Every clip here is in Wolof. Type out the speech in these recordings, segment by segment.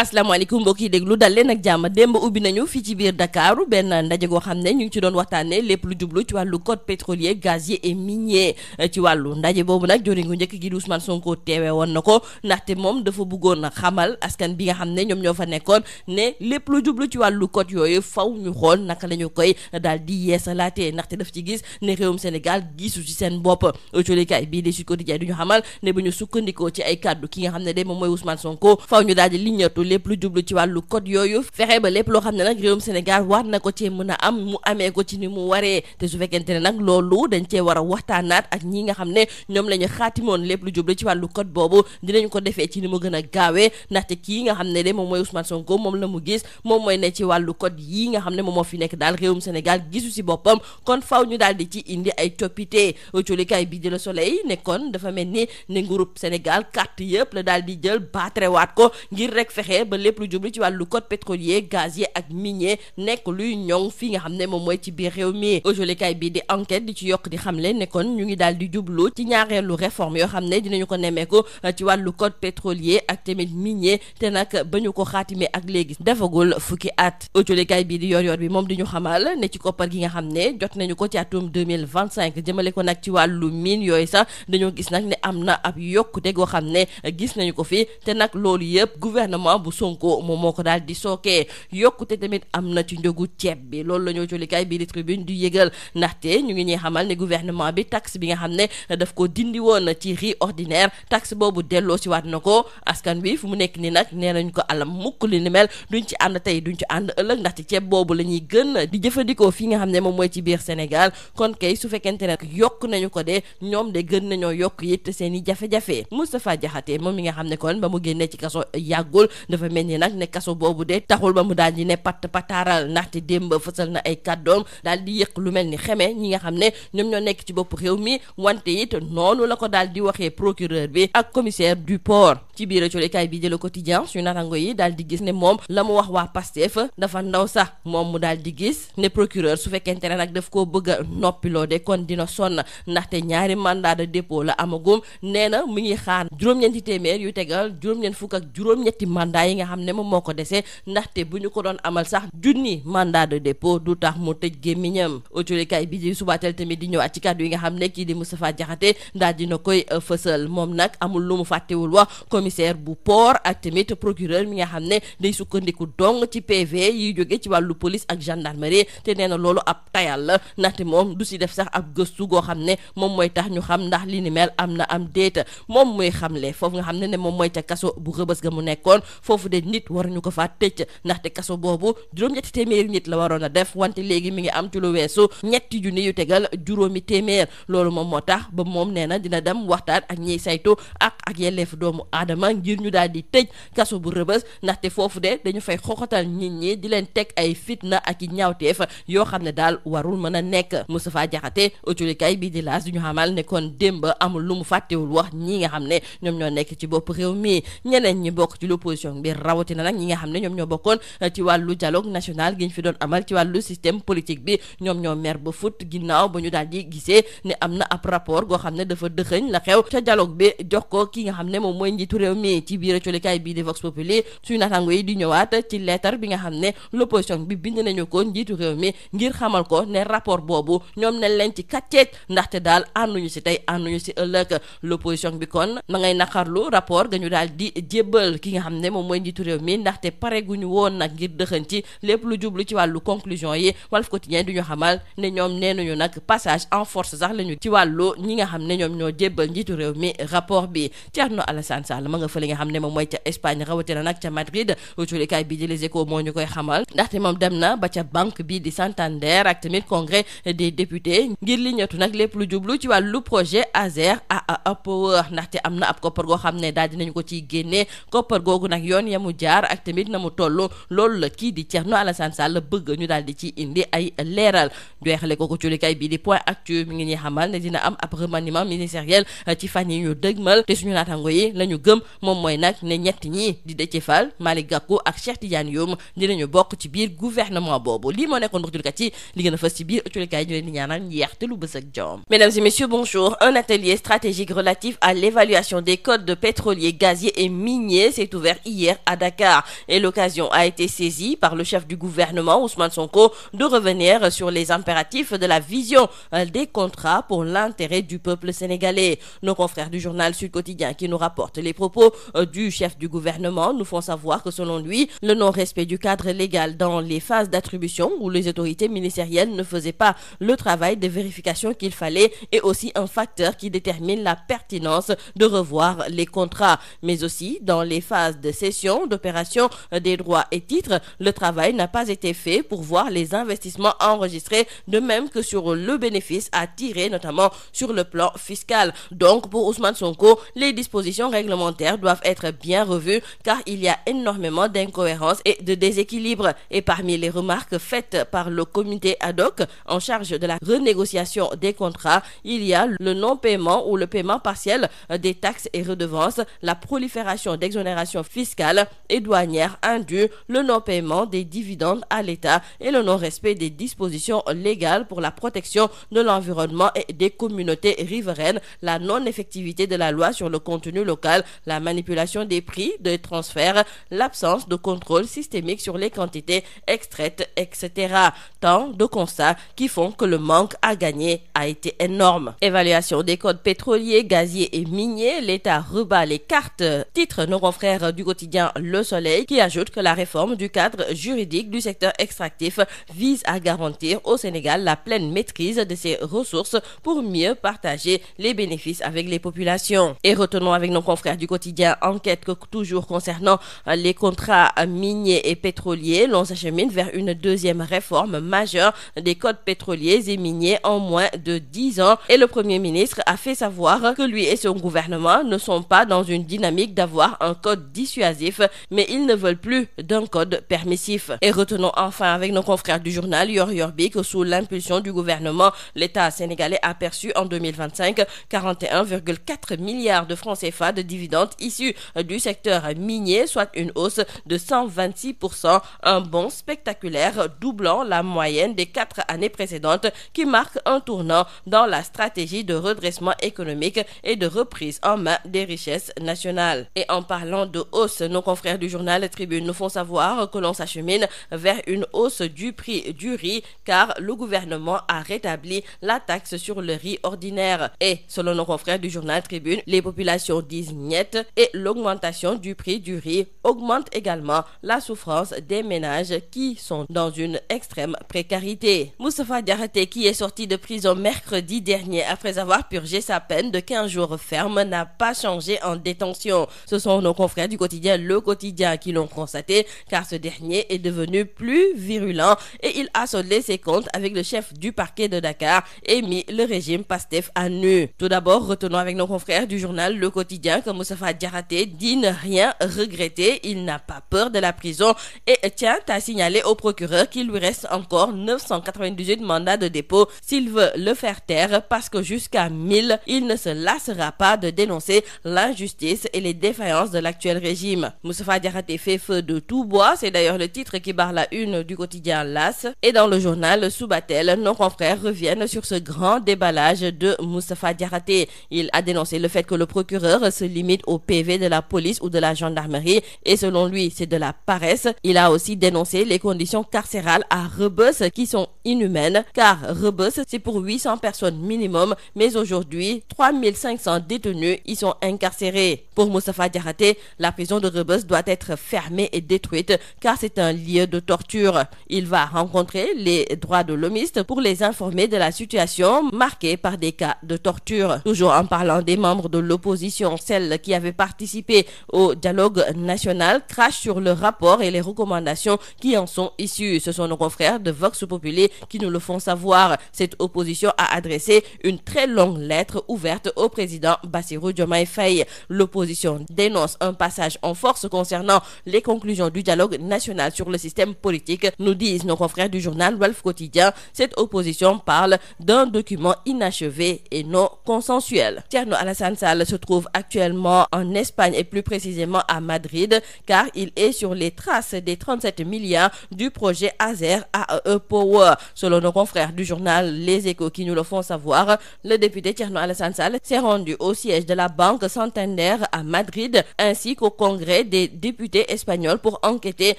asalaamaaleykum mbokk yi déglu dal leen ak jàmm démb ubbi nañu fii ci biir Dakar benn ndaje goo xam ne ñu ngi ci doon waxtaanee lépp lu jublu ci wàllu code pétrolier gazier et minier ci wàllu ndaje boobu nag joriñ gu njëkk gi di Ousmane Sonko teewe woon na ko ndaxte moom dafa bëggoon a xamal askan bi nga xam ne ñoom ñoo fa nekkoon ne lépp lu jublu ci wàllu code yooyu faw ñu xool naka la ñu koy daal di yeesalaatee ndaxte daf ci gis ne réewum Sénégal gisu ci seen bopp autolikaay bii di Sud Quotidien du ñu xamal ne bu ñu sukkandikoo ci ay kàddu ki nga xam ne de moom mooy Ousmane Sonko faw ñu daal di liñatu lépp lu jublu ci wàllu code yooyu fexe ba lépp loo xam ne nag réewum Sénégal war na ko ci mën a am mu amee ko ci ni mu waree te su fekkente ne nag loolu dañ cee war a waxtaanaat ak ñi nga xam ne ñoom la ñu xaatimoon lépp lu jublu ci wàllu code boobu dinañ ko defee ci ni mu gën a gaawee ndaxte kii nga xam ne de moom mooy Ousmane Sonko moom la mu gis moom mooy ne ci wàllu code yii nga xam ne moom moo fi nekk daal réewum Sénégal gisu si boppam kon faw ñu daal di ci indi ay coppite colikaay bi di Le Soleil ne kon dafa mel ni ne nguurub Sénégal carte yëpp la daal di jël baatrewaat ko ngir rek fexe ba lépp lu jublu ci wàllu code pétrolier gazier ak minier nekk luy ñoŋ fii nga xam ne moom mooy ci biir réew mi autolikaay bi di enquête di ci yokk di xamle ne kon ñu ngi daal di jublu ci ñaareelu réforme yoo xam ne dinañu ko nemmeeku ci wàllu code pétrolier ak tamit minier te nag ba ñu ko xaatimee ak léegi defagul fukki at autolikaay bi di yor bi moom di ñu xamal ne ci koppar gi nga xam ne jot nañu ko ci atum 2025 jëmale ko nag ci wàllu mine yooyu sax dañoo gis nag ne am na ab yokkute goo xam ne gis nañu ko fi te nag loolu yëpp gouvernement bu Sonko moom moo ko daal di sookee yokkute tamit am na ci njëgu ceeb bi loolu la ñoo colikaay bii di Tribune du yëgal ndaxte ñu ngi ñuy xamal ne gouvernement bi taxe bi nga xam ne daf ko dindi woon ci riz ordinaire taxe boobu delloo si waat na ko askan bi fu mu nekk ni nag nee nañ ko alam mukk li ni mel duñ ci ànd tey duñ ci ànd ëllëg ndaxte ceeb boobu la ñuy gën di jëfandikoo fi nga xam ne moom mooy ci biir Sénégal kon kay su fekkente ne yokk nañu ko de ñoom de gën nañoo yokk it seen i jafe-jafe Moustapha Diakhaté moom mi nga xam ne kon ba mu génnee ci kaso yàggul dafa mel ni nag ne kaso boobu de taxul ba mu daal di ne pataaral ndaxte démb fësal na ay kàddoom daal di yëq lu mel ni xeme ñi nga xam ne ñoom ñoo nekk ci bopp réew mi wante it noonu la ko daal di waxee procureur bi ak commissaire du port ci biir colikaay bi di Le Quotidien suñu natango yi daal di gis ne moom la mu wax waa Pastef dafa ndaw sax moom mu daal di gis ne procureur su fekkente ne nag daf koo bëgg a noppiloo de kon dina sonn ndaxte ñaari mandat de dépôt la amagum nee na mu ngi xaar juróom-ñeenti téeméer yu tegal juróom-ñeent fukk ak juróom-ñetti mandat yi nga xam ne moom moo ko desee ndaxte bu ñu ko doon amal sax junni mandat de dépôt du tax mu tëj gémmiñam autolikaay bi di Subatel tamit di ñëwaat ci kàddu yi nga xam ne kii di Moustapha Diakhaté daal dina koy fësal moom nag amul lu mu fàttewul wax commissaire bu port ak tamit procureur mi nga xam ne day sukkandiku dong ci PV yi jóge ci wàllu police ak gendarmerie te nee na loolu ab tayal la ndaxte moom du si def sax ab gëstu goo xam ne moom mooy tax ñu xam ndax li ni mel am na am déet moom muy xamle foofu nga xam ne moom mooy ca kaso bu Rëbës ga mu nekkoon foofu de nit waruñu ko faa tëj ndaxte kaso boobu juróom-ñetti téeméeri nit la waroon a def wante léegi mi ngi am ci lu weesu ñetti junni yu tegal juróomi téeméer loolu moom moo tax ba moom nee na dina dem waxtaan ak ñiy saytu ak yelleef doomu aadama ngir ñu daal di tëj kaso bu Rëbës ndaxte foofu de dañu fay xoxatal nit ñi di leen teg ay fitna ak i ñaawteef yoo xam ne daal warul mën a nekk Moustapha Diakhaté autolikaay bii di L'As du ñu xamal ne kon démb amul lu mu fàttewul wax ñi nga xam ne ñoom ñoo nekk ci bopp réew mi ñeneen ñi bokk ci l'opposition bi rawatina nag ñi nga xam ne ñoom ñoo bokkoon ci wàllu dialogue national gi ñu fi doon amal ci wàllu système politique bi ñoom ñoo mer ba fut ginnaaw ba ñu daal di gisee ne am na ab rapport goo xam ne dafa dëxëñ la xew ca dialogue bi jox ko ki nga xam ne moom mooy njiitu réew mi ci biir colikaay bii di Vox Populi suñu naataango yi di ñëwaat ci lettre bi nga xam ne l'opposition bi bind nañu ko njiitu réew mi ngir xamal ko ne rapport boobu ñoom nañ leen ci kàcceet ndaxte daal ànduñu si tey ànduñu si ëllëg l'opposition bi kon ma ngay naqarlu rapport ga ñu daal di jébbal ki nga xam ne moom mooy njiitu réew mi ndaxte pare gu ñu woon nag ngir dëxën ci lépp lu jublu ci wàllu conclusion yi Walf Quotidien du ñu xamal ne ñoom nee nañu nag passage en force sax lañu ci wàllu ñi nga xam ne ñoom ñoo jébbal njiitu réew mi rapport bi Thierno Alassane Sall ma nga fële nga xam ne moom mooy ca Espagne rawatina nag ca Madrid autolikaay bi di Les Échos moo ñu koy xamal ndaxte moom dem na ba ca banque bi di Santander ak tamit congrès des députés ngir li ñëtu nag lépp lu jublu ci wàllu projet Azer AAA Power ndaxte am na ab koppar goo xam ne daal dinañu ko ciy génnee koppar googu nag yoon ya mu jaar ak tamit na mu toll loolu la kii di Thierno Alassane Sall bëgg ñu daal di ci indi ay leeral joxale ko colikaay bi di Point Actu mi ngi ñuy xamal ne dina am ab remaniement ministériel ci fan yi ñu dëgmal te suñu naatango yi la ñu gëm moom mooy nag ne ñett ñi di Déthié Fall Malick Gakou ak Cheikh Tidiane Youm dinañu bokk ci biir gouvernement boobu lii moo nekkoon mbokk jullikat yi li gën a fës ci biir colikaay ñu leen di ñaanal njeexte lu bës ak jom. Mesdames et messieurs, bonjour. Un atelier stratégique relatif à l'évaluation des codes pétroliers, gaziers et miniers s'est ouvert hier pétrolière à Dakar. Et l'occasion a été saisie par le chef du gouvernement, Ousmane Sonko, de revenir sur les impératifs de la vision des contrats pour l'intérêt du peuple sénégalais. Nos confrères du journal Sud Quotidien qui nous rapportent les propos du chef du gouvernement nous font savoir que selon lui, le non-respect du cadre légal dans les phases d'attribution où les autorités ministérielles ne faisaient pas le travail de vérification qu'il fallait est aussi un facteur qui détermine la pertinence de revoir les contrats. Mais aussi, dans les phases de cession, d'opération des droits et titres, le travail n'a pas été fait pour voir les investissements enregistrés, de même que sur le bénéfice à tirer, notamment sur le plan fiscal. Donc, pour Ousmane Sonko, les dispositions réglementaires doivent être bien revues car il y a énormément d'incohérences et de déséquilibres. Et parmi les remarques faites par le comité ad hoc en charge de la renégociation des contrats, il y a le non-paiement ou le paiement partiel des taxes et redevances, la prolifération d'exonérations fiscales et douanières indues, le non-paiement des dividendes à l'État et le non-respect des dispositions légales pour la protection de l'environnement et des communautés riveraines, la non-effectivité de la loi sur le contenu local, la manipulation des prix de transfert, l'absence de contrôle systémique sur les quantités extraites, etc. Tant de constats qui font que le manque à gagner a été énorme. Évaluation des codes pétroliers, gaziers et miniers, l'État rebat les cartes. Titre nos confrères du quotidien Le Soleil qui ajoute que la réforme du cadre juridique du secteur extractif vise à garantir au Sénégal la pleine maîtrise de ses ressources pour mieux partager les bénéfices avec les populations. Et retenons avec nos confrères du quotidien Enquête que toujours concernant les contrats miniers et pétroliers, l'on s'achemine vers une deuxième réforme majeure des codes pétroliers et miniers en moins de 10 ans. Et le Premier ministre a fait savoir que lui et son gouvernement ne sont pas dans une dynamique d'avoir un code dissuasif, mais ils ne veulent plus d'un code permissif. Et retenons enfin avec nos confrères du journal Yoor Yoorbi que sous l'impulsion du gouvernement, l'État sénégalais a perçu en 2025 41,4 milliards de francs CFA de dividendes issus du secteur minier, soit une hausse de 126%, un bond spectaculaire doublant la moyenne des 4 années précédentes qui marque un tournant dans la stratégie de redressement économique et de reprise en main des richesses nationales. Et en parlant de hausse, nos confrères du journal Tribune nous font savoir que l'on s'achemine vers une hausse du prix du riz car le gouvernement a rétabli la taxe sur le riz ordinaire. Et selon nos confrères du journal Tribune, les populations disent niet et l'augmentation du prix du riz augmente également la souffrance des ménages qui sont dans une extrême précarité. Moustapha Diakhaté, qui est sorti de prison mercredi dernier après avoir purgé sa peine de 15 jours ferme, n'a pas changé en détention. Ce sont nos confrères du quotidien Le Quotidien qui l'ont constaté car ce dernier est devenu plus virulent et il a soldé ses comptes avec le chef du parquet de Dakar et mis le régime Pastef à nu. Tout d'abord, retenons avec nos confrères du journal Le Quotidien que Moustapha Diakhaté dit ne rien regretter, il n'a pas peur de la prison et tient à signaler au procureur qu'il lui reste encore 998 mandats de dépôt s'il veut le faire taire parce que jusqu'à 1000, il ne se lassera pas de dénoncer l'injustice et les défaillances de l'actuel régime. Moustapha Diakhaté fait feu de tout bois, c'est d'ailleurs le titre qui barre la une du quotidien L'As. Et dans le journal Subatel, nos confrères reviennent sur ce grand déballage de Moustapha Diakhaté. Il a dénoncé le fait que le procureur se limite au PV de la police ou de la gendarmerie et selon lui, c'est de la paresse. Il a aussi dénoncé les conditions carcérales à Rebeuss qui sont inhumaines car Rebeuss, c'est pour 800 personnes minimum, mais aujourd'hui, 3500 détenus y sont incarcérés. Pour Moustapha Diakhaté, la prison de Rebeuss doit être fermée et détruite car c'est un lieu de torture. Il va rencontrer les droits de l'homiste pour les informer de la situation marquée par des cas de torture. Toujours en parlant des membres de l'opposition, celles qui avaient participé au dialogue national crachent sur le rapport et les recommandations qui en sont issues. Ce sont nos confrères de Vox Populi qui nous le font savoir. Cette opposition a adressé une très longue lettre ouverte au président Bassirou Diomaye Faye. L'opposition dénonce un passage en force concernant les conclusions du dialogue national sur le système politique, nous disent nos confrères du journal Walf Quotidien. Cette opposition parle d'un document inachevé et non consensuel. Thierno Alassane Sall se trouve actuellement en Espagne et plus précisément à Madrid car il est sur les traces des 37 milliards du projet Azer AE Power. Selon nos confrères du journal Les Échos qui nous le font savoir, le député Thierno Alassane Sall s'est rendu au siège de la Banque Santander à Madrid ainsi qu'au Congrès des députés espagnols pour enquêter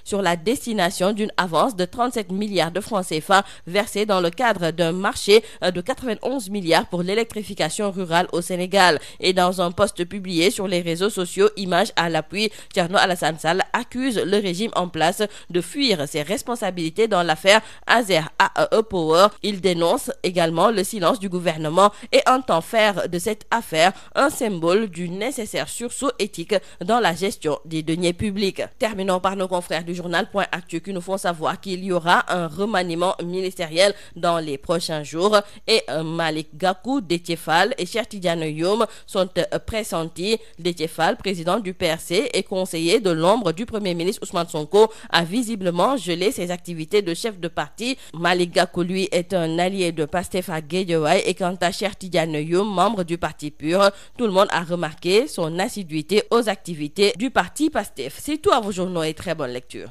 sur la destination d'une avance de 37 milliards de francs CFA versée dans le cadre d'un marché de 91 milliards pour l'électrification rurale au Sénégal. Et dans un post publié sur les réseaux sociaux, images à l'appui, Thierno Alassane Sall accuse le régime en place de fuir ses responsabilités dans l'affaire Azer AEE Power. Il dénonce également le silence du gouvernement et entend faire de cette affaire un symbole du nécessaire sursaut éthique dans la gestion des deniers publics. Terminons par nos confrères du journal Point Actu qui nous font savoir qu'il y aura un remaniement ministériel dans les prochains jours et Malick Gakou, Déthié Fall et Cheikh Tidiane Youm sont pressentis. Déthié Fall, président du PRC et conseiller de l'ombre du Premier ministre Ousmane Sonko, a visiblement gelé ses activités de chef de parti. Malick Gakou, lui, est un allié de Pastef à Guédiawaye et quant à Cheikh Tidiane Youm, membre du parti PUR, tout le monde a remarqué son assiduité aux activités du parti Pastef. C'est tout à vos journaux et très bonne lecture.